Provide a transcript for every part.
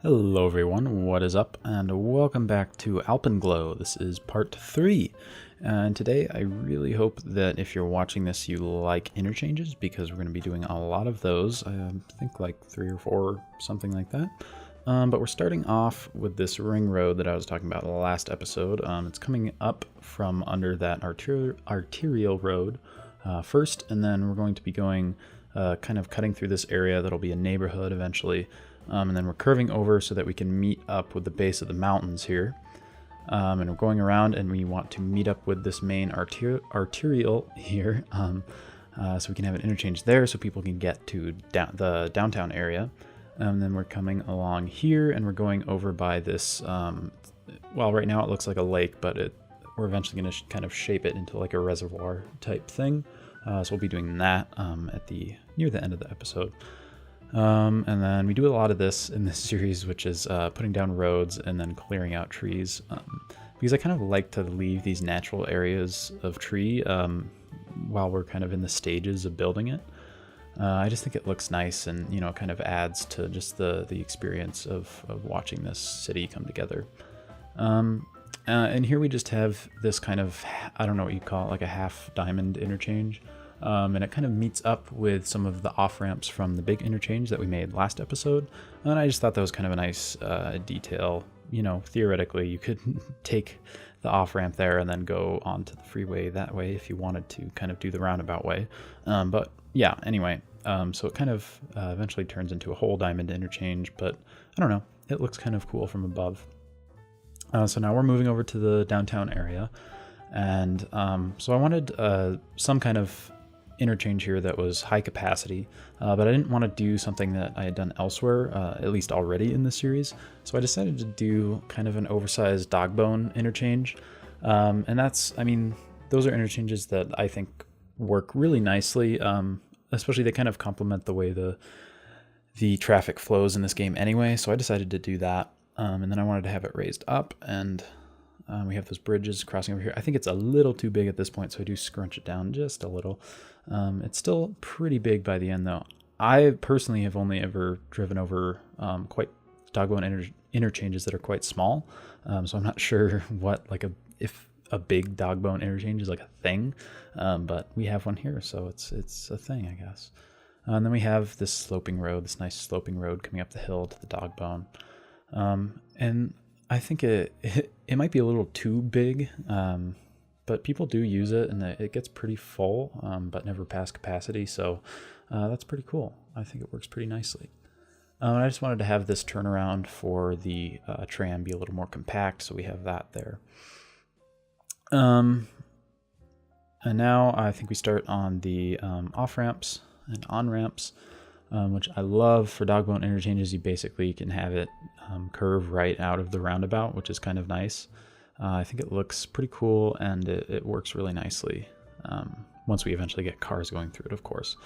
Hello everyone, what is up, and welcome back to Alpenglow. This is part 3, and today I really hope that if you're watching this you like interchanges, because we're going to be doing a lot of those. I think like 3 or 4, something like that. But we're starting off with this ring road that I was talking about in the last episode. It's coming up from under that arterial road first, and then we're going to be going kind of cutting through this area that'll be a neighborhood eventually. And then we're curving over so that we can meet up with the base of the mountains here. And we're going around and we want to meet up with this main arterial here. So we can have an interchange there so people can get to the downtown area. And then we're coming along here and we're going over by this, well, right now it looks like a lake, but we're eventually going to kind of shape it into like a reservoir type thing. So we'll be doing that near the end of the episode. And then we do a lot of this in this series, which is putting down roads and then clearing out trees, because I kind of like to leave these natural areas of tree while we're kind of in the stages of building it. I just think it looks nice, and it kind of adds to just the experience of watching this city come together. And here we just have this kind of, I don't know what you call it, like a half diamond interchange. And it kind of meets up with some of the off-ramps from the big interchange that we made last episode. And I just thought that was kind of a nice detail. Theoretically, you could take the off-ramp there and then go onto the freeway that way if you wanted to kind of do the roundabout way. But yeah, anyway, so it kind of eventually turns into a whole diamond interchange, but I don't know, it looks kind of cool from above. So now we're moving over to the downtown area. And so I wanted some kind of interchange here that was high capacity, but I didn't want to do something that I had done elsewhere, at least already in the series. So I decided to do kind of an oversized dogbone interchange. And those are interchanges that I think work really nicely, especially they kind of complement the way the traffic flows in this game anyway. So I decided to do that. And then I wanted to have it raised up, and we have those bridges crossing over here. I think it's a little too big at this point, so I do scrunch it down just a little. It's still pretty big by the end, though. I personally have only ever driven over quite dogbone interchanges that are quite small, so I'm not sure what if a big dogbone interchange is like a thing, but we have one here, so it's a thing, I guess. And then we have this sloping road, this nice sloping road coming up the hill to the dogbone, and I think it might be a little too big, but people do use it, and it gets pretty full, but never past capacity, so that's pretty cool. I think it works pretty nicely. And I just wanted to have this turnaround for the tram be a little more compact, so we have that there. And now I think we start on the off-ramps and on-ramps, which I love. For dogbone interchanges, you basically can have it curve right out of the roundabout, which is kind of nice. I think it looks pretty cool, and it works really nicely once we eventually get cars going through it, of course.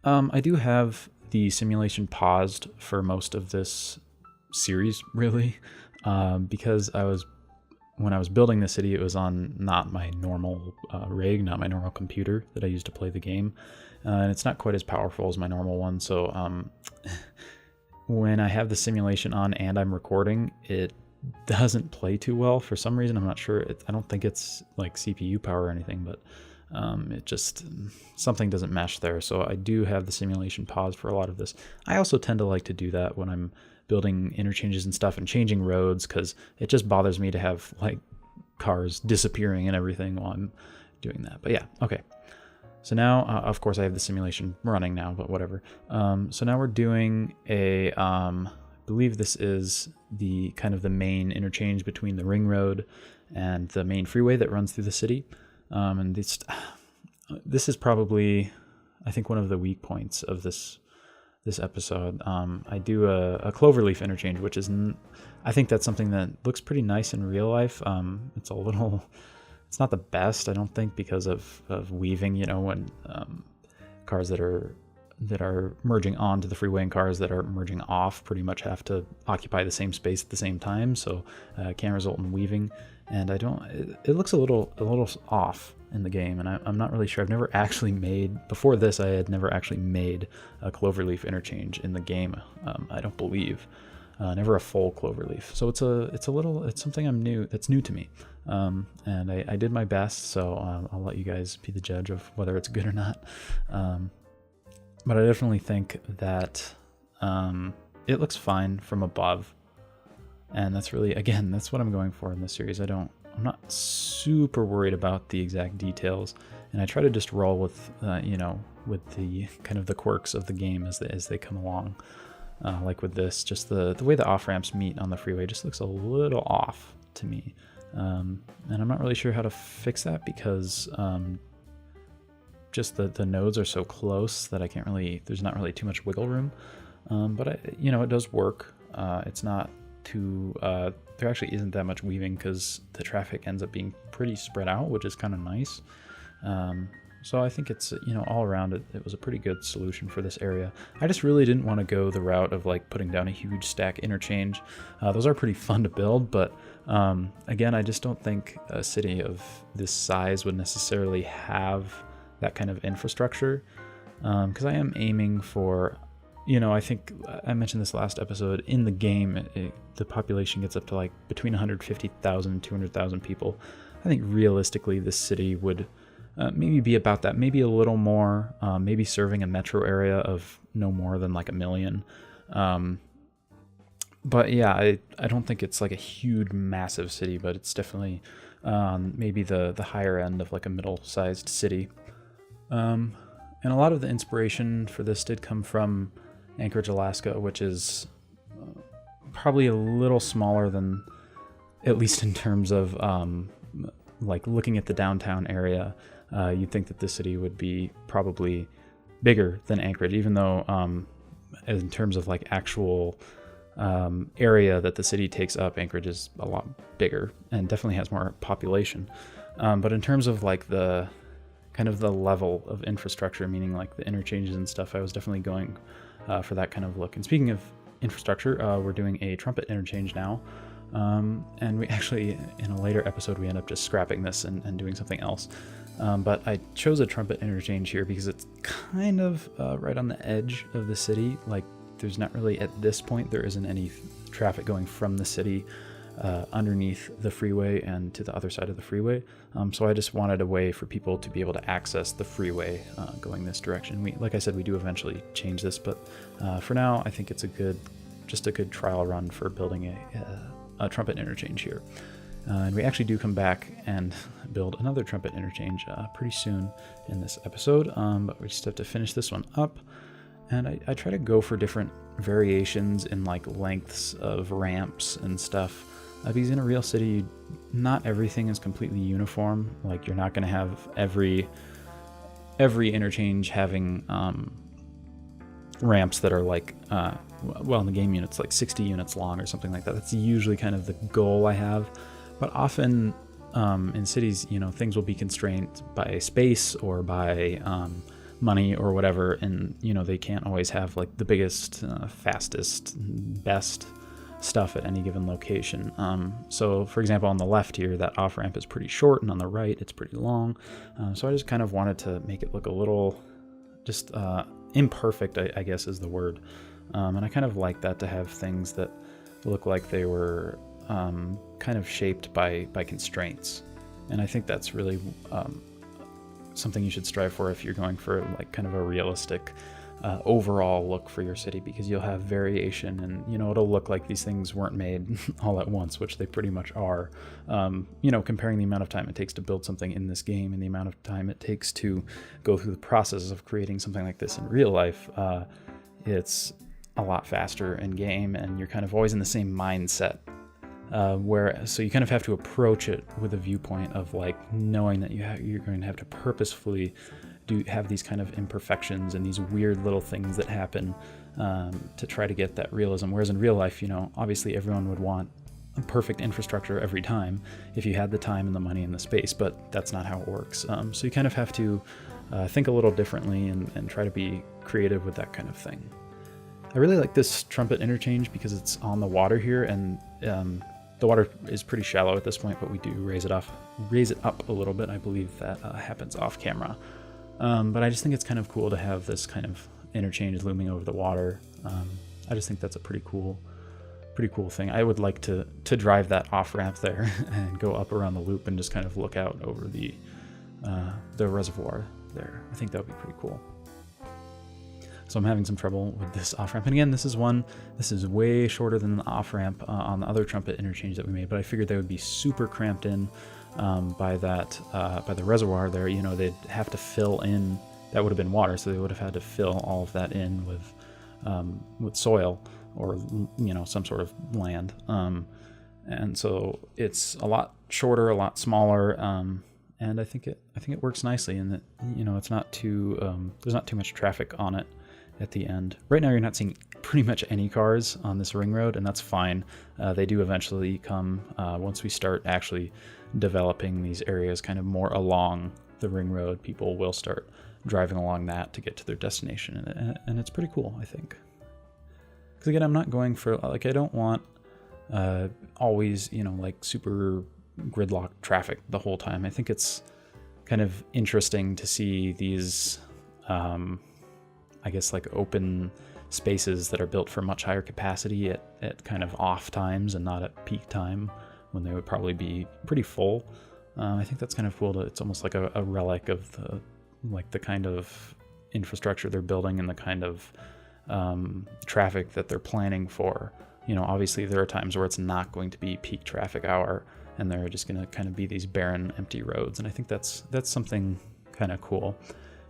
I do have the simulation paused for most of this series, really, because when I was building the city, it was on not my normal rig, not my normal computer that I used to play the game. And it's not quite as powerful as my normal one, so when I have the simulation on and I'm recording, it doesn't play too well for some reason. I'm not sure. I don't think it's like CPU power or anything, but it just, something doesn't mesh there. So I do have the simulation paused for a lot of this. I also tend to like to do that when I'm building interchanges and stuff and changing roads, because it just bothers me to have like cars disappearing and everything while I'm doing that. But yeah, okay. So now, of course, I have the simulation running now, but whatever. So now we're doing I believe this is the kind of the main interchange between the ring road and the main freeway that runs through the city. And this is probably, I think, one of the weak points of this episode. I do a cloverleaf interchange, which is, I think that's something that looks pretty nice in real life. It's not the best, I don't think, because of weaving, when cars that are merging onto the freeway and cars that are merging off pretty much have to occupy the same space at the same time, so it can result in weaving. And it looks a little off in the game, and I'm not really sure. I've never actually before this, I had never actually made a cloverleaf interchange in the game, I don't believe. never a full cloverleaf. So it's something that's new to me. And I did my best, so I'll let you guys be the judge of whether it's good or not. But I definitely think that it looks fine from above. And that's really, again, that's what I'm going for in this series. I'm not super worried about the exact details, and I try to just roll with, with the kind of the quirks of the game as they come along. Like with this, just the way the off-ramps meet on the freeway just looks a little off to me. And I'm not really sure how to fix that because just the nodes are so close that there's not really too much wiggle room. But it does work. It's not too, there actually isn't that much weaving because the traffic ends up being pretty spread out, which is kind of nice. So I think it's, all around it was a pretty good solution for this area. I just really didn't want to go the route of like putting down a huge stack interchange. Those are pretty fun to build, but again, I just don't think a city of this size would necessarily have that kind of infrastructure. Because I am aiming for, I think I mentioned this last episode, in the game, the population gets up to like between 150,000 and 200,000 people. I think realistically this city would maybe be about that, maybe a little more, maybe serving a metro area of no more than like 1 million. But yeah, I don't think it's like a huge, massive city, but it's definitely maybe the higher end of like a middle-sized city. And a lot of the inspiration for this did come from Anchorage, Alaska, which is probably a little smaller than, at least in terms of like looking at the downtown area. You'd think that this city would be probably bigger than Anchorage, even though in terms of like actual area that the city takes up, Anchorage is a lot bigger and definitely has more population. But in terms of like the kind of the level of infrastructure, meaning like the interchanges and stuff, I was definitely going for that kind of look. And speaking of infrastructure, we're doing a trumpet interchange now. And we actually, in a later episode, we end up just scrapping this and doing something else. But I chose a trumpet interchange here because it's kind of right on the edge of the city. Like there's not really, at this point, there isn't any traffic going from the city underneath the freeway and to the other side of the freeway. So I just wanted a way for people to be able to access the freeway going this direction. Like I said, we do eventually change this, but for now, I think it's just a good trial run for building a trumpet interchange here. And we actually do come back and build another trumpet interchange pretty soon in this episode, but we just have to finish this one up. And I try to go for different variations in like lengths of ramps and stuff, because in a real city, not everything is completely uniform. Like you're not going to have every interchange having ramps that are like, well, in the game units, like 60 units long or something like that. That's usually kind of the goal I have. But often in cities, things will be constrained by space or by money or whatever, and they can't always have like the biggest, fastest, best stuff at any given location. So for example, on the left here, that off ramp is pretty short, and on the right it's pretty long. So I just kind of wanted to make it look a little just imperfect, I guess is the word. And I kind of like that, to have things that look like they were kind of shaped by constraints. And I think that's really something you should strive for if you're going for like kind of a realistic overall look for your city, because you'll have variation, and it'll look like these things weren't made all at once, which they pretty much are. Comparing the amount of time it takes to build something in this game and the amount of time it takes to go through the process of creating something like this in real life, it's a lot faster in game, and you're kind of always in the same mindset. So you kind of have to approach it with a viewpoint of like knowing that you're going to have to purposefully have these kind of imperfections and these weird little things that happen to try to get that realism. Whereas in real life, obviously everyone would want a perfect infrastructure every time if you had the time and the money and the space, but that's not how it works. So you kind of have to think a little differently and try to be creative with that kind of thing. I really like this trumpet interchange because it's on the water here, and the water is pretty shallow at this point, but we do raise it up a little bit. I believe that happens off camera. But I just think it's kind of cool to have this kind of interchange looming over the water. I just think that's a pretty cool pretty cool thing. I would like to drive that off ramp there and go up around the loop and just kind of look out over the reservoir there. I think that would be pretty cool. So I'm having some trouble with this off ramp. And again, this is way shorter than the off ramp on the other trumpet interchange that we made, but I figured they would be super cramped in by the reservoir there. You know, they'd have to fill in, that would have been water, so they would have had to fill all of that in with soil or, you know, some sort of land. And so it's a lot shorter, a lot smaller, and I think it works nicely in that, you know, it's not too there's not too much traffic on it at the end. Right now you're not seeing pretty much any cars on this ring road, and that's fine. They do eventually come once we start actually developing these areas kind of more along the ring road. People will start driving along that to get to their destination, and it's pretty cool, I think. Because again, I'm not going for, like, I don't want always, you know, like super gridlock traffic the whole time. I think it's kind of interesting to see these I guess like open spaces that are built for much higher capacity at kind of off times and not at peak time when they would probably be pretty full. I think that's kind of cool. It's almost like a relic of the kind of infrastructure they're building and the kind of traffic that they're planning for. You know, obviously there are times where it's not going to be peak traffic hour and they're just going to kind of be these barren, empty roads. And I think that's something kind of cool.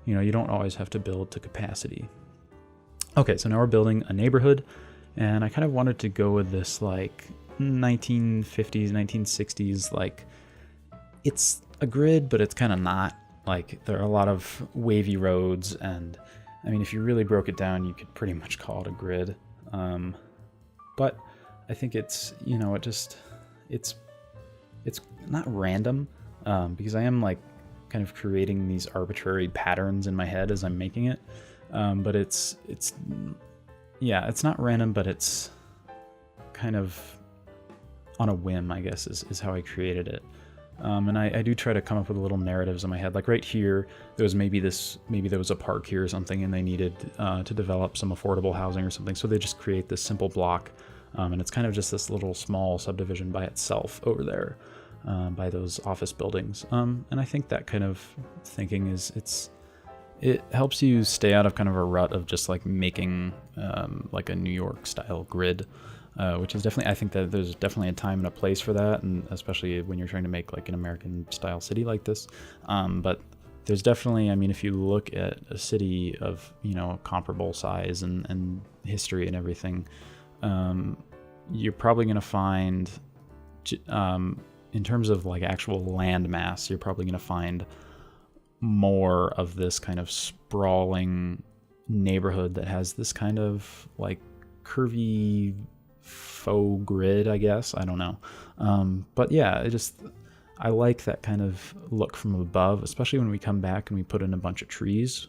You know, you don't always have to build to capacity. Okay, so now we're building a neighborhood, and I kind of wanted to go with this like 1950s, 1960s, like it's a grid, but it's kind of not. Like there are a lot of wavy roads, and I mean, if you really broke it down, you could pretty much call it a grid. But I think it's, you know, it's not random, because I am like kind of creating these arbitrary patterns in my head as I'm making it. But it's not random, but it's kind of on a whim, I guess, is how I created it. And I do try to come up with little narratives in my head. Like right here, maybe there was a park here or something, and they needed to develop some affordable housing or something. So they just create this simple block, and it's kind of just this little small subdivision by itself over there, by those office buildings. And I think that kind of thinking it helps you stay out of kind of a rut of just like making like a New York style grid. Which is definitely, I think that there's definitely a time and a place for that, and especially when you're trying to make like an American style city like this. But there's definitely, I mean, if you look at a city of, you know, comparable size and history and everything, you're probably going to find, in terms of like actual land mass, you're probably going to find more of this kind of sprawling neighborhood that has this kind of like curvy faux grid, I guess. I don't know. But yeah, I like that kind of look from above, especially when we come back and we put in a bunch of trees,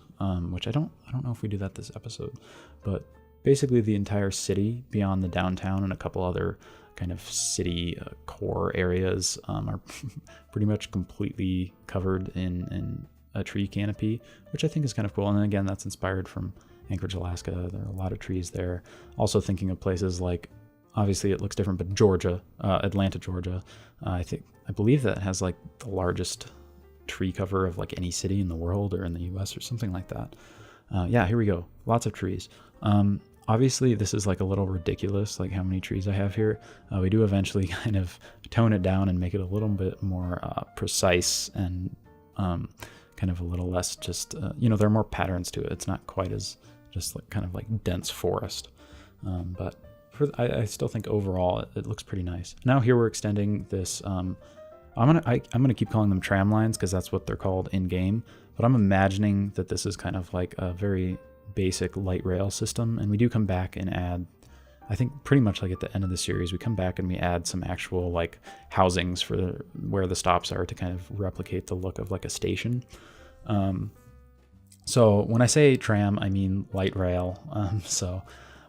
which I don't know if we do that this episode, but basically the entire city beyond the downtown and a couple other kind of city core areas are pretty much completely covered in a tree canopy, which I think is kind of cool. And then again, that's inspired from Anchorage, Alaska. There are a lot of trees there. Also thinking of places like, obviously it looks different, but Georgia, Atlanta, Georgia, I believe that has like the largest tree cover of like any city in the world or in the US or something like that. Yeah, here we go. Lots of trees. Obviously this is like a little ridiculous, like how many trees I have here. We do eventually kind of tone it down and make it a little bit more precise and kind of a little less just, you know, there are more patterns to it. It's not quite as just like kind of like dense forest. But I still think overall it looks pretty nice. Now here we're extending this. I'm gonna keep calling them tram lines because that's what they're called in game. But I'm imagining that this is kind of like a very basic light rail system, and we do come back and add. I think pretty much like at the end of the series, we come back and we add some actual like housings for where the stops are to kind of replicate the look of like a station. So when I say tram, I mean light rail. So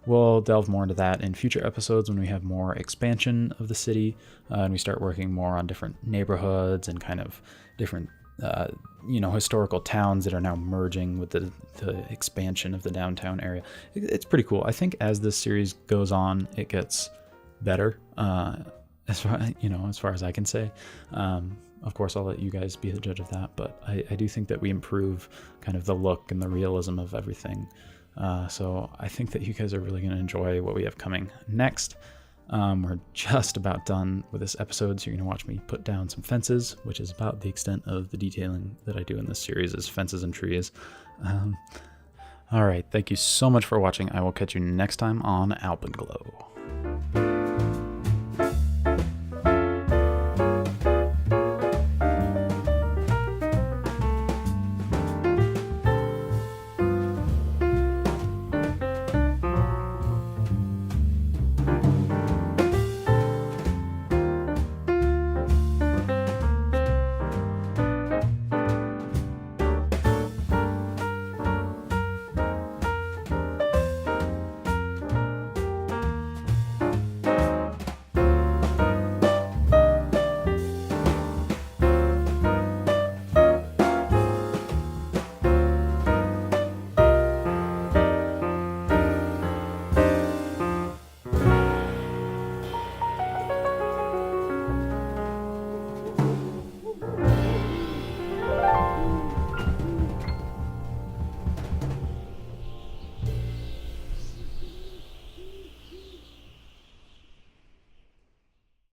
we'll delve more into that in future episodes when we have more expansion of the city and we start working more on different neighborhoods and kind of different, you know, historical towns that are now merging with the expansion of the downtown area. It's pretty cool. I think as this series goes on, it gets better, as far as I can say. Of course, I'll let you guys be the judge of that, but I do think that we improve kind of the look and the realism of everything. So I think that you guys are really going to enjoy what we have coming next. We're just about done with this episode, so you're going to watch me put down some fences, which is about the extent of the detailing that I do in this series, is fences and trees. All right, thank you so much for watching. I will catch you next time on Alpenglow.